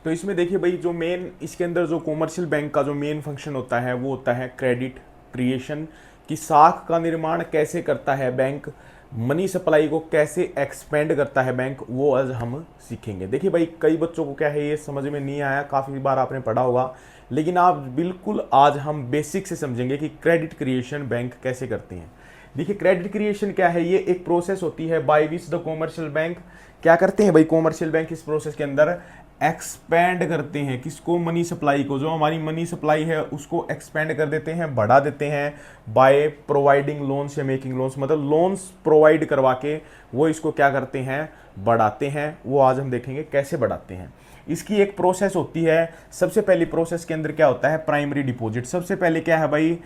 तो इसमें देखिए भाई, जो मेन इसके अंदर जो कॉमर्शियल बैंक का जो मेन फंक्शन होता है वो होता है क्रेडिट क्रिएशन, की साख का निर्माण कैसे करता है बैंक, मनी सप्लाई को कैसे एक्सपेंड करता है बैंक, वो आज हम सीखेंगे। देखिए भाई, कई बच्चों को क्या है ये समझ में नहीं आया, काफ़ी बार आपने पढ़ा होगा, लेकिन आप बिल्कुल आज हम बेसिक से समझेंगे कि क्रेडिट क्रिएशन बैंक कैसे करते हैं। देखिए, क्रेडिट क्रिएशन क्या है, ये एक प्रोसेस होती है by which the commercial bank क्या करते हैं भाई, कॉमर्शियल बैंक इस प्रोसेस के अंदर एक्सपेंड करते हैं किसको, मनी सप्लाई को, जो हमारी मनी सप्लाई है उसको एक्सपेंड कर देते हैं, बढ़ा देते हैं बाय प्रोवाइडिंग लोन्स या मेकिंग लोन्स, मतलब लोन्स प्रोवाइड करवा के वो इसको क्या करते हैं, बढ़ाते हैं। वो आज हम देखेंगे कैसे बढ़ाते हैं। इसकी एक प्रोसेस होती है। सबसे पहली प्रोसेस के अंदर क्या होता है, प्राइमरी डिपॉजिट। सबसे पहले क्या है भाई,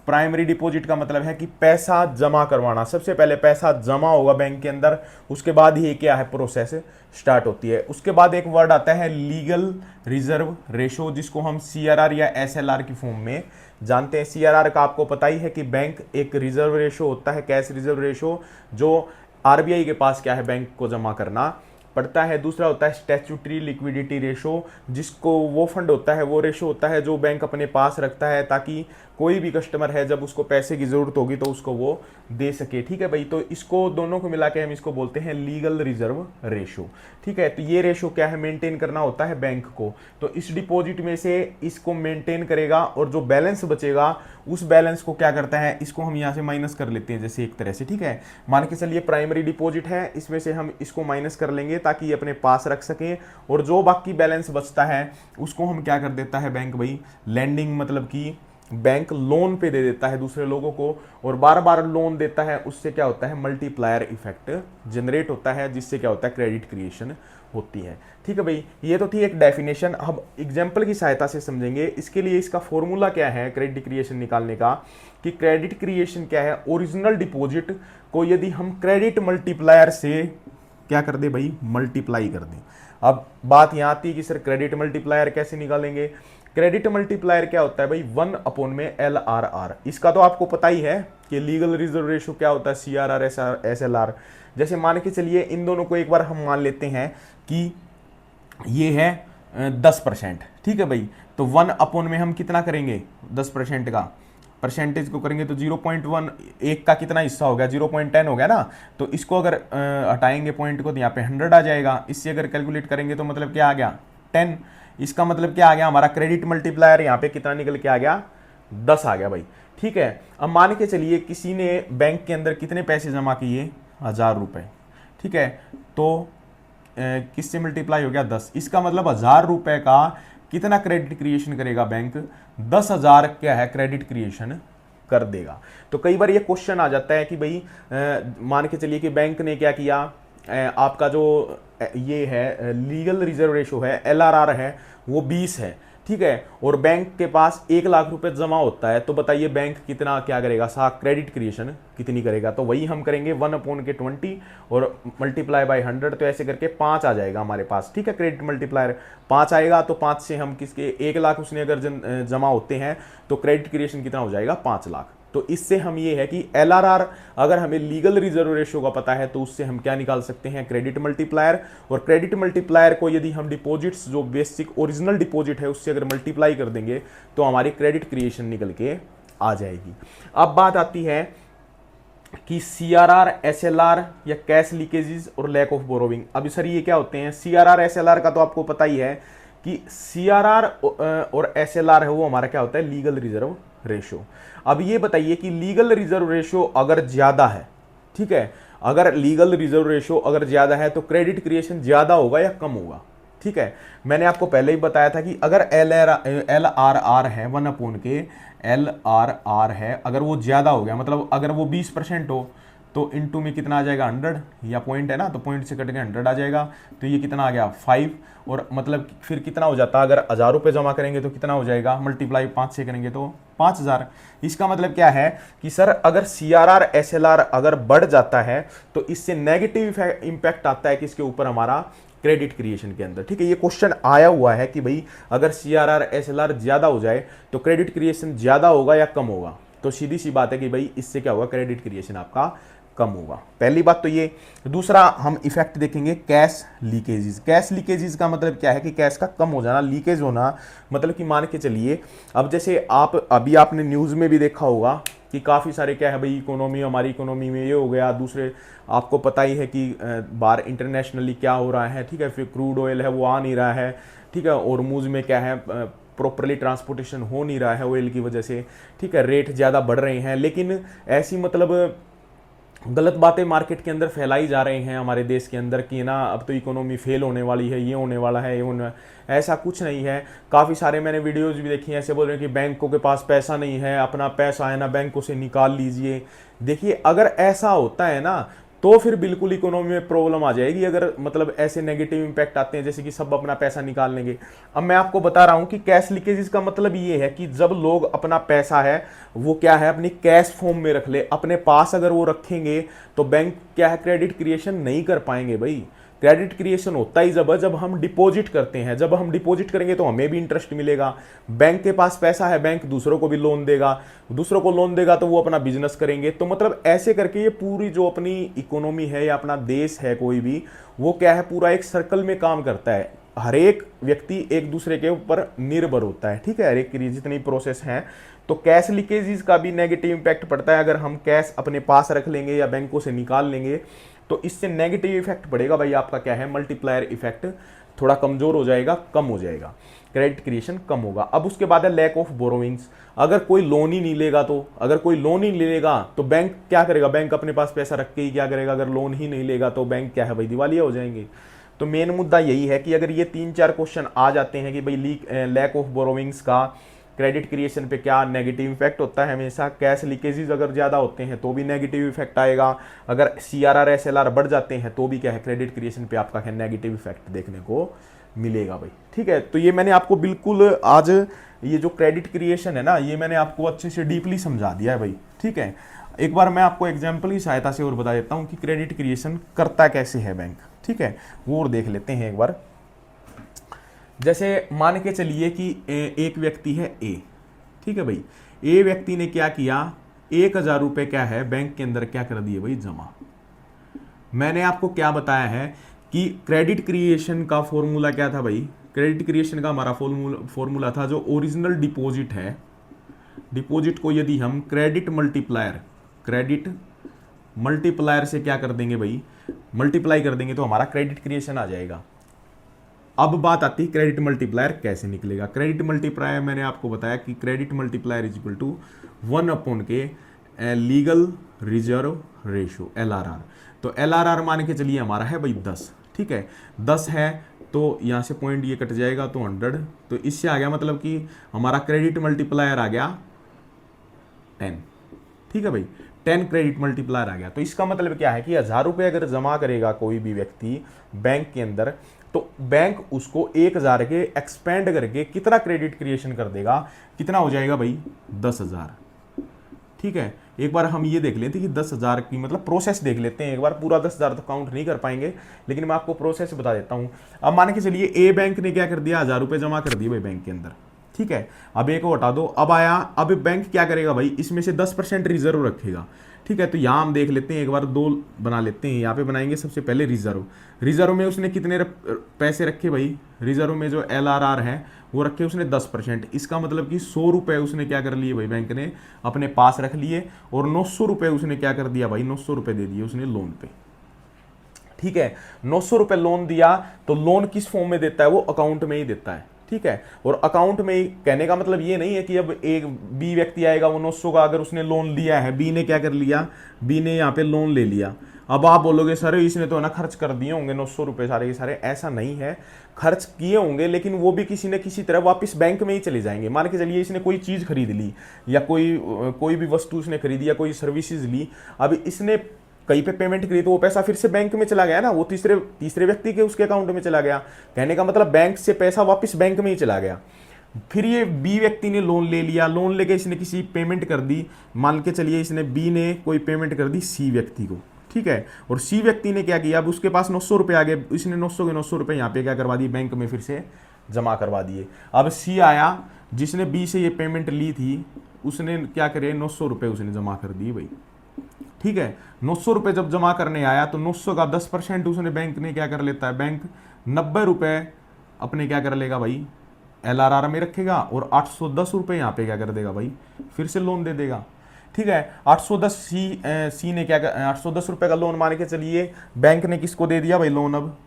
प्राइमरी डिपॉजिट का मतलब है कि पैसा जमा करवाना। सबसे पहले पैसा जमा होगा बैंक के अंदर, उसके बाद ही क्या है प्रोसेस स्टार्ट होती है। उसके बाद एक वर्ड आता है लीगल रिजर्व रेशो, जिसको हम सीआरआर या एसएलआर की फॉर्म में जानते हैं। सीआरआर का आपको पता ही है कि बैंक एक रिजर्व रेशो होता है, कैश रिजर्व रेशो, जो आरबीआई के पास क्या है बैंक को जमा करना पड़ता है। दूसरा होता है स्टैट्यूटरी लिक्विडिटी रेशो, जिसको वो फंड होता है, वो रेशो होता है जो बैंक अपने पास रखता है ताकि कोई भी कस्टमर है जब उसको पैसे की जरूरत होगी तो उसको वो दे सके। ठीक है भाई, तो इसको दोनों को मिला के हम इसको बोलते हैं लीगल रिजर्व रेशो। ठीक है, तो ये रेशो क्या है, मेंटेन करना होता है बैंक को। तो इस डिपॉजिट में से इसको मेंटेन करेगा और जो बैलेंस बचेगा उस बैलेंस को क्या करता है, इसको हम यहाँ से माइनस कर लेते हैं जैसे एक तरह से। ठीक है, मान के चलिए प्राइमरी डिपॉजिट है, इसमें से हम इसको माइनस कर लेंगे ताकि ये अपने पास रख सकें, और जो बाकी बैलेंस बचता है उसको हम क्या कर देता है बैंक भाई, लैंडिंग, मतलब कि बैंक लोन पे दे देता है दूसरे लोगों को, और बार बार लोन देता है। उससे क्या होता है, मल्टीप्लायर इफेक्ट जनरेट होता है, जिससे क्या होता है, क्रेडिट क्रिएशन होती है। ठीक है भाई, ये तो थी एक डेफिनेशन। अब एग्जांपल की सहायता से समझेंगे। इसके लिए इसका फॉर्मूला क्या है क्रेडिट क्रिएशन निकालने का, कि क्रेडिट क्रिएशन क्या है, ओरिजिनल डिपॉजिट को यदि हम क्रेडिट मल्टीप्लायर से क्या कर दे भाई, मल्टीप्लाई कर दें। अब बात यहां आती है कि सर क्रेडिट मल्टीप्लायर कैसे निकालेंगे। क्रेडिट मल्टीप्लायर क्या होता है भाई, 1 में LRR। इसका तो आपको पता ही है कि लीगल रिजर्व रेशो क्या होता है, CRR SLR। जैसे मान के चलिए इन दोनों को एक बार हम मान लेते हैं कि ये है 10%। ठीक है भाई, तो 1 में हम कितना करेंगे, 10% का परसेंटेज को करेंगे तो 0.1, एक का कितना हिस्सा हो गया, 0.10 हो गया ना। तो इसको अगर हटाएंगे पॉइंट को तो यहाँ पे 100 आ जाएगा। इससे अगर कैलकुलेट करेंगे तो मतलब क्या आ गया, 10। इसका मतलब क्या आ गया, हमारा क्रेडिट मल्टीप्लायर यहाँ पे कितना निकल के आ गया, 10 आ गया भाई। ठीक है, अब मान के चलिए किसी ने बैंक के अंदर कितने पैसे जमा किए, 1000 रुपए। ठीक है, तो किससे मल्टीप्लाई हो गया, 10। इसका मतलब 1000 रुपए का कितना क्रेडिट क्रिएशन करेगा बैंक, 10,000 क्या है क्रेडिट क्रिएशन कर देगा। तो कई बार ये क्वेश्चन आ जाता है कि भाई मान के चलिए कि बैंक ने क्या किया, आपका जो ये है लीगल रिजर्व रेशो है, LRR है, वो 20 है। ठीक है, और बैंक के पास 1 लाख रुपए जमा होता है, तो बताइए बैंक कितना क्या करेगा, क्रेडिट क्रिएशन कितनी करेगा। तो वही हम करेंगे 1/20 और मल्टीप्लाई बाय 100, तो ऐसे करके 5 आ जाएगा हमारे पास। ठीक है, क्रेडिट मल्टीप्लायर 5 आएगा, तो 5 से हम किसके 1 लाख उसने अगर जमा होते हैं तो क्रेडिट क्रिएशन कितना हो जाएगा, 5 लाख। तो इससे हम ये है कि LRR अगर हमें लीगल रिजर्व रेशो का पता है तो उससे हम क्या निकाल सकते हैं, क्रेडिट मल्टीप्लायर। और क्रेडिट मल्टीप्लायर को यदि हम डिपॉजिट्स जो बेसिक ओरिजिनल डिपॉजिट है उससे अगर मल्टीप्लाई कर देंगे तो हमारी क्रेडिट क्रिएशन निकल के आ जाएगी। अब बात आती है कि CRR SLR या कैश लीकेजेस और लैक ऑफ बोरोविंग। अब सर ये क्या होते हैं, CRR SLR का तो आपको पता ही है कि CRR और SLR है वो हमारा क्या होता है, लीगल रिजर्व रेशो। अब ये बताइए कि लीगल रिजर्व रेशो अगर ज्यादा है, ठीक है, अगर लीगल रिजर्व रेशो अगर ज्यादा है तो क्रेडिट क्रिएशन ज्यादा होगा या कम होगा। ठीक है, मैंने आपको पहले ही बताया था कि अगर LRR है 1/LRR है, अगर वो ज्यादा हो गया, मतलब अगर वो 20% हो तो इनटू में कितना आ जाएगा, 100, या पॉइंट है ना, तो पॉइंट से कट के 100 आ जाएगा। तो ये कितना आ गया, 5। और मतलब फिर कितना हो जाता, अगर 1000 रुपये जमा करेंगे तो कितना हो जाएगा, मल्टीप्लाई 5 से करेंगे तो 5000। इसका मतलब क्या है कि सर अगर CRR SLR अगर बढ़ जाता है तो इससे नेगेटिव इंपैक्ट आता है किसके ऊपर, हमारा क्रेडिट क्रिएशन के अंदर। ठीक है, ये क्वेश्चन आया हुआ है कि भाई अगर CRR SLR ज्यादा हो जाए तो क्रेडिट क्रिएशन ज्यादा होगा या कम होगा। तो सीधी सी बात है कि भाई इससे क्या होगा, क्रेडिट क्रिएशन आपका कम होगा। पहली बात तो ये। दूसरा हम इफेक्ट देखेंगे कैश लीकेजेस। कैश लीकेजेस का मतलब क्या है कि कैश का कम हो जाना, लीकेज होना, मतलब कि मान के चलिए अब जैसे आप अभी आपने न्यूज़ में भी देखा होगा कि काफ़ी सारे क्या है भाई, इकोनॉमी, हमारी इकोनॉमी में ये हो गया, दूसरे आपको पता ही है कि बाहर इंटरनेशनली क्या हो रहा है, ठीक है, फिर क्रूड ऑयल है वो आ नहीं रहा है, ठीक है, और मुझ में क्या है प्रॉपरली ट्रांसपोर्टेशन हो नहीं रहा है ऑयल की वजह से, ठीक है, रेट ज़्यादा बढ़ रहे हैं। लेकिन ऐसी मतलब गलत बातें मार्केट के अंदर फैलाई जा रहे हैं हमारे देश के अंदर कि ना अब तो इकोनॉमी फेल होने वाली है, ये होने वाला है, ये होने, ऐसा कुछ नहीं है। काफ़ी सारे मैंने वीडियोस भी देखी हैं, ऐसे बोल रहे हैं कि बैंकों के पास पैसा नहीं है, अपना पैसा है ना बैंकों से निकाल लीजिए। देखिए अगर ऐसा होता है ना तो फिर बिल्कुल इकोनॉमी में प्रॉब्लम आ जाएगी, अगर मतलब ऐसे नेगेटिव इंपैक्ट आते हैं जैसे कि सब अपना पैसा निकाल लेंगे। अब मैं आपको बता रहा हूं कि कैश लीकेज का मतलब ये है कि जब लोग अपना पैसा है वो क्या है अपनी कैश फॉर्म में रख ले अपने पास, अगर वो रखेंगे तो बैंक क्या है क्रेडिट क्रिएशन नहीं कर पाएंगे भाई। क्रेडिट क्रिएशन होता ही जब हम डिपॉजिट करते हैं, जब हम डिपॉजिट करेंगे तो हमें भी इंटरेस्ट मिलेगा। बैंक के पास पैसा है, बैंक दूसरों को भी लोन देगा, दूसरों को लोन देगा तो वो अपना बिजनेस करेंगे। तो मतलब ऐसे करके ये पूरी जो अपनी इकोनॉमी है या अपना देश है कोई भी, वो क्या है पूरा एक सर्कल में काम करता है। हर एक व्यक्ति एक दूसरे के ऊपर निर्भर होता है, ठीक है, हर एक की जितनी प्रोसेस है। तो कैश लीकेजेस का भी नेगेटिव इंपैक्ट पड़ता है। अगर हम कैश अपने पास रख लेंगे या बैंकों से निकाल लेंगे तो इससे नेगेटिव इफेक्ट पड़ेगा भाई, आपका क्या है मल्टीप्लायर इफेक्ट थोड़ा कमजोर हो जाएगा, कम हो जाएगा, क्रेडिट क्रिएशन कम होगा। अब उसके बाद है लैक ऑफ बोरोइंग्स। अगर कोई लोन ही नहीं लेगा तो बैंक क्या करेगा, बैंक अपने पास पैसा रख के ही क्या करेगा, अगर लोन ही नहीं लेगा तो बैंक क्या है भाई दिवालिया हो जाएंगे। तो मेन मुद्दा यही है कि अगर ये 3-4 क्वेश्चन आ जाते हैं कि भाई लैक ऑफ बोरोइंग्स का क्रेडिट क्रिएशन पे क्या नेगेटिव इफेक्ट होता है, हमेशा कैश लीकेजेस अगर ज़्यादा होते हैं तो भी नेगेटिव इफेक्ट आएगा, अगर CRR SLR बढ़ जाते हैं तो भी क्या है क्रेडिट क्रिएशन पे आपका क्या नेगेटिव इफेक्ट देखने को मिलेगा भाई, ठीक है। तो ये मैंने आपको बिल्कुल आज ये जो क्रेडिट क्रिएशन है ना ये मैंने आपको अच्छे से डीपली समझा दिया है भाई, ठीक है। एक बार मैं आपको एग्जाम्पल की सहायता से और बता देता हूँ कि क्रेडिट क्रिएशन करता कैसे है बैंक, ठीक है, वो और देख लेते हैं एक बार। जैसे मान के चलिए कि एक व्यक्ति है ए, ठीक है भाई, ए व्यक्ति ने क्या किया 1,000 रुपये क्या है बैंक के अंदर क्या कर दिए भाई जमा। मैंने आपको क्या बताया है कि क्रेडिट क्रिएशन का फॉर्मूला क्या था भाई, क्रेडिट क्रिएशन का हमारा फॉर्मूला था जो ओरिजिनल डिपॉजिट है, डिपॉजिट को यदि हम क्रेडिट मल्टीप्लायर से क्या कर देंगे भाई मल्टीप्लाई कर देंगे तो हमारा क्रेडिट क्रिएशन आ जाएगा। अब बात आती है क्रेडिट मल्टीप्लायर कैसे निकलेगा। क्रेडिट मल्टीप्लायर मैंने आपको बताया कि credit multiplier is equal to 1 के लीगल रिजर्व रेशो LRR। तो LRR मान के चलिए हमारा है भाई 10, ठीक है, 10 है तो यहाँ से पॉइंट ये कट जाएगा तो 100, तो इससे आ गया मतलब कि हमारा क्रेडिट मल्टीप्लायर आ गया 10, ठीक है भाई, 10 क्रेडिट मल्टीप्लायर आ गया। तो इसका मतलब क्या है कि 1,000 रुपये अगर जमा करेगा कोई भी व्यक्ति बैंक के अंदर तो बैंक उसको 1,000 के एक्सपेंड करके कितना क्रेडिट क्रिएशन कर देगा, कितना हो जाएगा भाई 10,000, ठीक है। एक बार हम ये देख लेते हैं कि 10,000 की मतलब प्रोसेस देख लेते हैं एक बार, पूरा 10,000 तो काउंट नहीं कर पाएंगे लेकिन मैं आपको प्रोसेस बता देता हूं। अब मान के चलिए ए बैंक ने क्या कर दिया 1,000 रुपये जमा कर दिए भाई बैंक के अंदर, ठीक है। अब ए को हटा दो, अब आया, अब बैंक क्या करेगा भाई इसमें से 10% रिजर्व रखेगा, ठीक है। तो यहाँ हम देख लेते हैं एक बार, 2 बना लेते हैं, यहाँ पे बनाएंगे सबसे पहले रिजर्व में उसने कितने पैसे रखे भाई, रिजर्व में जो LRR है वो रखे उसने 10%। इसका मतलब कि 100 रुपये उसने क्या कर लिए भाई बैंक ने अपने पास रख लिए और 900 रुपये उसने क्या कर दिया भाई 900 रुपये दे दिए उसने लोन पे, ठीक है। 900 रुपये लोन दिया तो लोन किस फॉर्म में देता है वो अकाउंट में ही देता है, ठीक है। और अकाउंट में ही कहने का मतलब ये नहीं है कि अब एक बी व्यक्ति आएगा वो 900 का अगर उसने लोन लिया है, बी ने क्या कर लिया, बी ने यहाँ पे लोन ले लिया, अब आप बोलोगे सर इसने तो ना खर्च कर दिए होंगे 900 रुपये सारे के सारे, ऐसा नहीं है, खर्च किए होंगे लेकिन वो भी किसी न किसी तरह वापस बैंक में ही चले जाएंगे। मान के चलिए इसने कोई चीज़ खरीद ली या कोई भी वस्तु इसने खरीदी या कोई सर्विसेज ली, अब इसने कहीं पे पेमेंट करी तो वो पैसा फिर से बैंक में चला गया ना, वो तीसरे व्यक्ति के उसके अकाउंट में चला गया, कहने का मतलब बैंक से पैसा वापस बैंक में ही चला गया। फिर ये बी व्यक्ति ने लोन ले लिया, लोन लेके इसने किसी पेमेंट कर दी, मान के चलिए इसने बी ने कोई पेमेंट कर दी सी व्यक्ति को, ठीक है, और सी व्यक्ति ने क्या किया अब उसके पास 900 रुपये आ गए, इसने 900 के 900 रुपये यहाँ पे क्या करवा दिए बैंक में फिर से जमा करवा दिए। अब सी आया जिसने बी से ये पेमेंट ली थी उसने क्या करे 900 रुपये उसने जमा कर दिए भाई, ठीक है। 900 रुपये जब जमा करने आया तो 900 का 10% उसने बैंक ने क्या कर लेता है, बैंक 90 रुपये अपने क्या कर लेगा भाई, LRR में रखेगा, और 810 रुपये यहाँ पे क्या कर देगा भाई, फिर से लोन दे देगा। ठीक है, 810 सी ने क्या 810 रुपये का लोन मान के चलिए बैंक ने किसको दे दिया भाई लोन, अब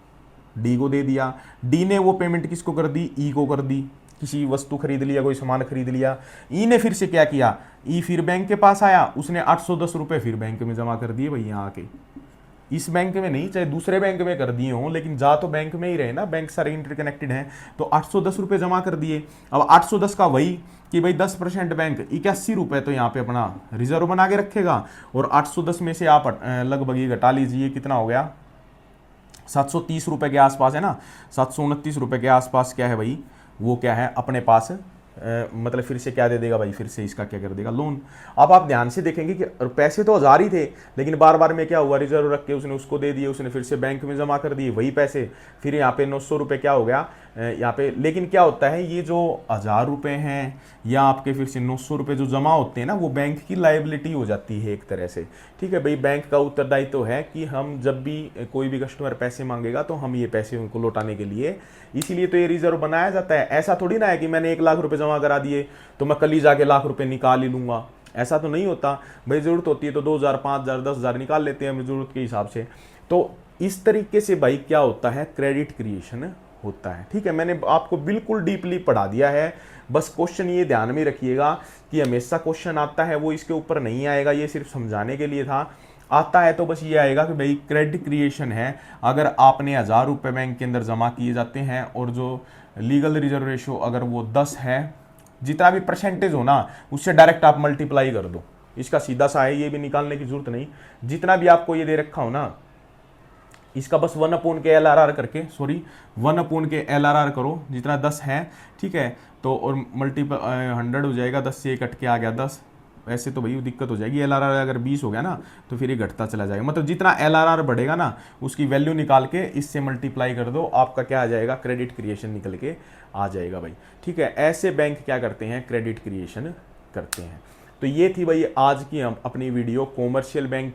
डी को दे दिया। डी ने वो पेमेंट किसको कर दी, ई को कर दी, किसी वस्तु खरीद लिया, कोई सामान खरीद लिया। ई ने फिर से क्या किया, ई फिर बैंक के पास आया, उसने 810 रुपये फिर बैंक में जमा कर दिए भाई, यहाँ आके इस बैंक में नहीं, चाहे दूसरे बैंक में कर दिए हों, लेकिन जा तो बैंक में ही रहे ना, बैंक सारे इंटरकनेक्टेड हैं। तो 810 रुपये जमा कर दिए। अब 810 का वही कि भाई 10% बैंक 81 रुपये तो यहाँ पे अपना रिजर्व बना के रखेगा, और 810 में से आप लगभग ये घटा लीजिए, कितना हो गया, 730 रुपये के आसपास है ना, 729 रुपये के आसपास क्या है भाई, वो क्या है अपने पास, मतलब फिर से क्या दे देगा भाई, फिर से इसका क्या कर देगा, लोन। अब आप ध्यान से देखेंगे कि पैसे तो 1000 ही थे, लेकिन बार बार में क्या हुआ, रिजर्व रख के उसने उसको दे दिए, उसने फिर से बैंक में जमा कर दिए वही पैसे, फिर यहाँ पे 900 रुपये क्या हो गया यहाँ पे। लेकिन क्या होता है, ये जो 1000 रुपये हैं या आपके फिर से 900 रुपये जो जमा होते हैं ना, वो बैंक की लायबिलिटी हो जाती है एक तरह से। ठीक है भाई, बैंक का उत्तरदायित्व तो है कि हम जब भी कोई भी कस्टमर पैसे मांगेगा तो हम ये पैसे उनको लौटाने के लिए, इसीलिए तो ये रिजर्व बनाया जाता है। ऐसा थोड़ी ना है कि मैंने 1 लाख रुपए जमा करा दिए तो मैं कल ही जाके लाख रुपए निकाल ही लूंगा, ऐसा तो नहीं होता भाई। जरूरत होती है तो 2000, 5000, 10,000 निकाल लेते हैं हम जरूरत के हिसाब से। तो इस तरीके से भाई क्या होता है, क्रेडिट क्रिएशन होता है। ठीक है, मैंने आपको बिल्कुल डीपली पढ़ा दिया है, बस क्वेश्चन ये ध्यान में रखिएगा कि हमेशा क्वेश्चन आता है वो इसके ऊपर नहीं आएगा, ये सिर्फ समझाने के लिए था। आता है तो बस ये आएगा कि भाई क्रेडिट क्रिएशन है, अगर आपने 1000 रुपये बैंक के अंदर जमा किए जाते हैं और जो लीगल रिजर्व रेशो अगर वो 10 है, जितना भी परसेंटेज हो ना उससे डायरेक्ट आप मल्टीप्लाई कर दो, इसका सीधा सा है, ये भी निकालने की जरूरत नहीं। जितना भी आपको ये दे रखा हो ना, इसका बस 1 के LRR करके, सॉरी 1 के LRR करो, जितना 10 है, ठीक है, तो और मल्टीपल 100 हो जाएगा, 10 से कट के आ गया 10। ऐसे तो भाई दिक्कत हो जाएगी, LRR अगर 20 हो गया ना तो फिर ये घटता चला जाएगा, मतलब जितना LRR बढ़ेगा ना उसकी वैल्यू निकाल के इससे मल्टीप्लाई कर दो, आपका क्या आ जाएगा, क्रेडिट क्रिएशन निकल के आ जाएगा भाई। ठीक है, ऐसे बैंक क्या करते हैं, क्रेडिट क्रिएशन करते हैं। तो ये थी भाई आज की हम अपनी वीडियो कॉमर्शियल बैंक